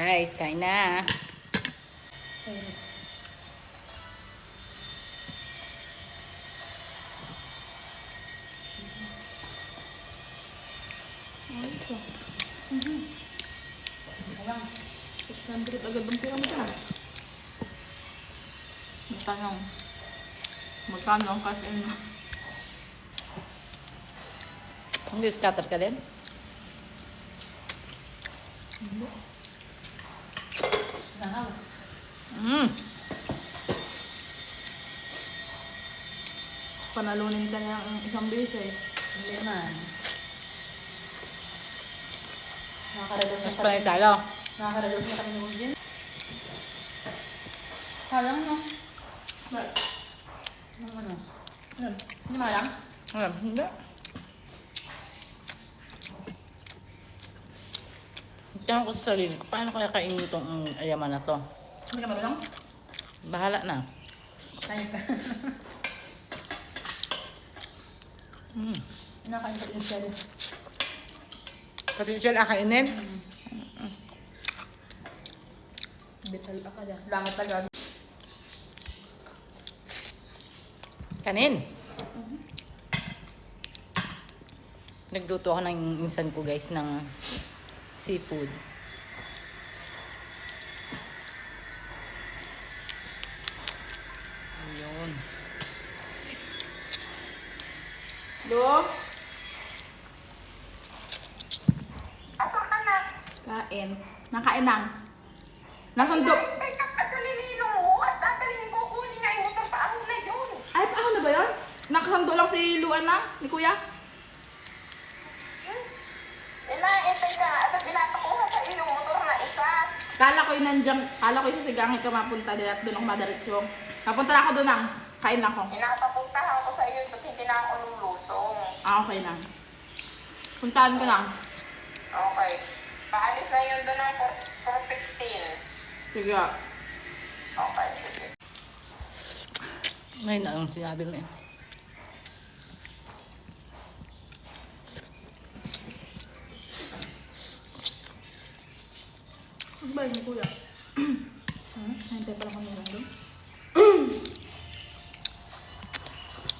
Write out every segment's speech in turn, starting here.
Guys, kain na. Alam, 600 agad bang tira mo dyan? Magtanong. Magkano ang cash in? Hindi, scatter ka din? Hindi. Nangaw. Panalunin ka niya ang isang beses. Hindi man. Nakaka-reduce Mas panay tayo. Nakaka-reduce na kami ng gin. Halang no? Ba't? Ano? Yan. Hindi malang? Hindi. Tanong ko sa sarili ko, paano kaya kainin itong ayaman na to? Hindi ka marunong? Bahala na. Kain ka. Nakain ka din siya din. Pati siya akainin? Bital ka dyan. Langat agad. Kanin. Nagluto ako ng insan ko guys ng seafood. Ayun. Lo? Asok ka na. Kain. Nakain lang. Nasundok. Ay, at nalilino mo. At dadalhin ko kunin nga yung motor pa ako na yun. Ay, paano na ba yun? Nakasando lang si Luan na, ni Kuya. Inaintay ka. At pinapakuha sa iyong motor na isa. Kala ko yun nandiyan, kala ko yung sigangi ka mapunta din at doon ako madaritso. Mapunta na ako doon ang, kain lang ako. Inapapuntahan ko sa iyo at hindi na ako lulusong. Ah, okay lang. Puntahan ko lang. Okay. Paalis na yun doon ng 4:15. Sige. Okay, sige. Ngayon na ang sinabi mo eh. Ano ba yun ni Kuya? Hintay pala kami lang doon.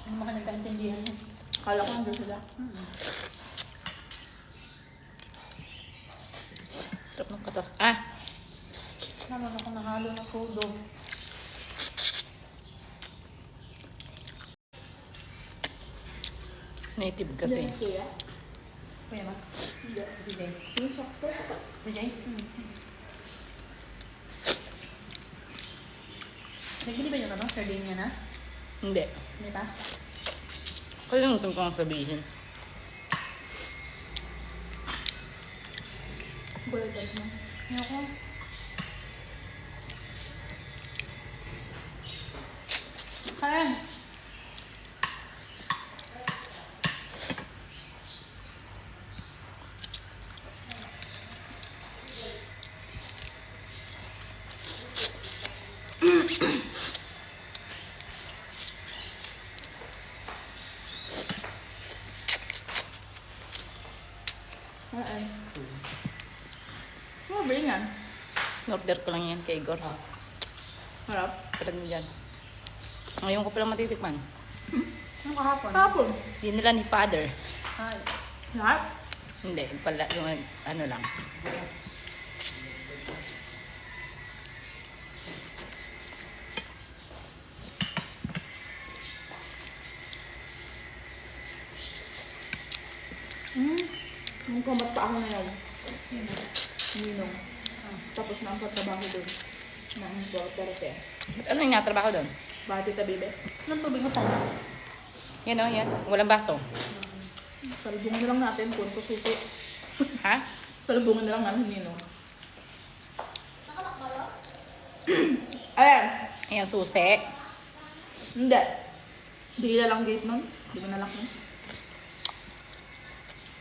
Ano mga nagkaintindihan mo? Kala ko nandun sila. Sarap ng katas. Ah! Naman ako nahalo ng kudo. Native kasi. Kuya? Kuya ba? Hindi. Hindi. Yung sakto. DJ? Nagbili ba yung ano? Sardinia na? Hindi. Hindi ba? Kalimutan ko ang sabihin. Burgers mo. Ayoko. Kain! Ay. Ano ba yan? Order ko lang yan kay Igor. Harap. Parang mo dyan. Ngayon ko palang matitikman. Ano kahapon? Kahapon. Hindi nila ni Father. Ay. Lahat? Hindi, pala yung ano lang. Nung kumat pa ako ngayon. Ninong. Tapos na ang katrabaho doon. Nang Duterte. Ano yung trabaho doon? Bakit Tita Bibe? Anong tubig mo sana? Yan o, yan. Walang baso. Salubungan na lang natin kung susuki. Ha? Salubungan na lang namin Ninong. Ayan. Ayan, susi. Hindi. Dila lang gate nun. Hindi mo nalak nun.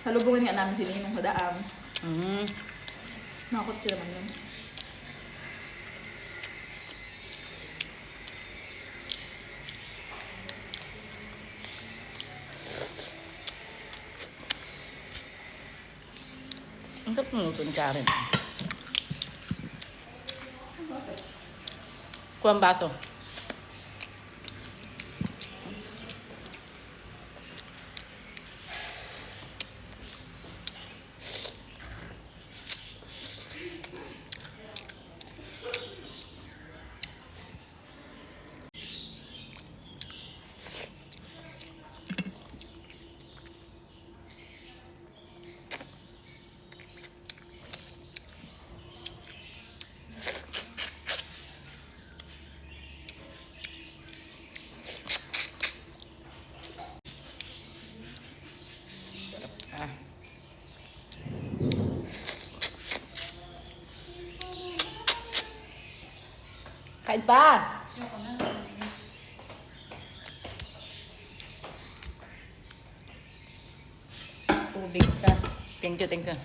Salubungan nga namin si Ninong sa daan. Nakakot siya naman yun. Ang sarap ng luto ni Karen. po ang baso. Ah. Kain pa! Tubig ka. Thank you, thank you.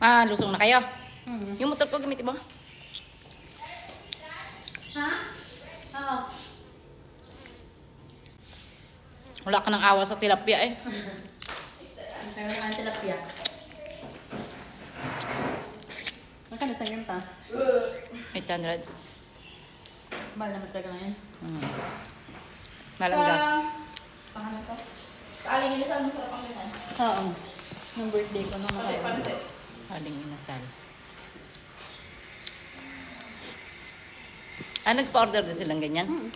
Ah, lusong na kayo. Yung motor ko gamitin mo. Ha? Oo. Wala ka ng awa sa tilapia eh. Meron ka ng tilapia. Magkano sa yun pa? 800. Mahal naman talaga ngayon. Malanggas. Pangalan ko. Kaaling inisan, masarap ang ganyan. Oo. Nung birthday ko nung Kasi nakaraan. pansit. Aling inasal. Ah, nagpa-order din silang ganyan? Hmm.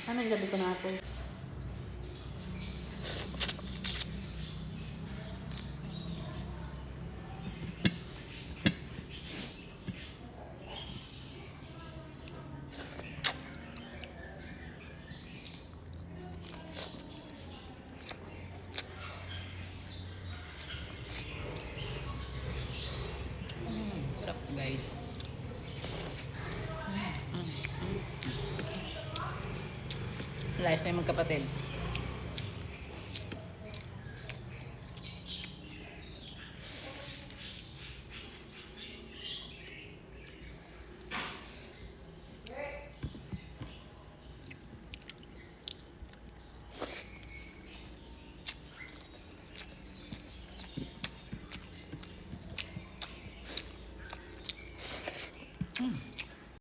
Ano yung gabi ko na ako? Sarap guys. Layas na yung magkapatid.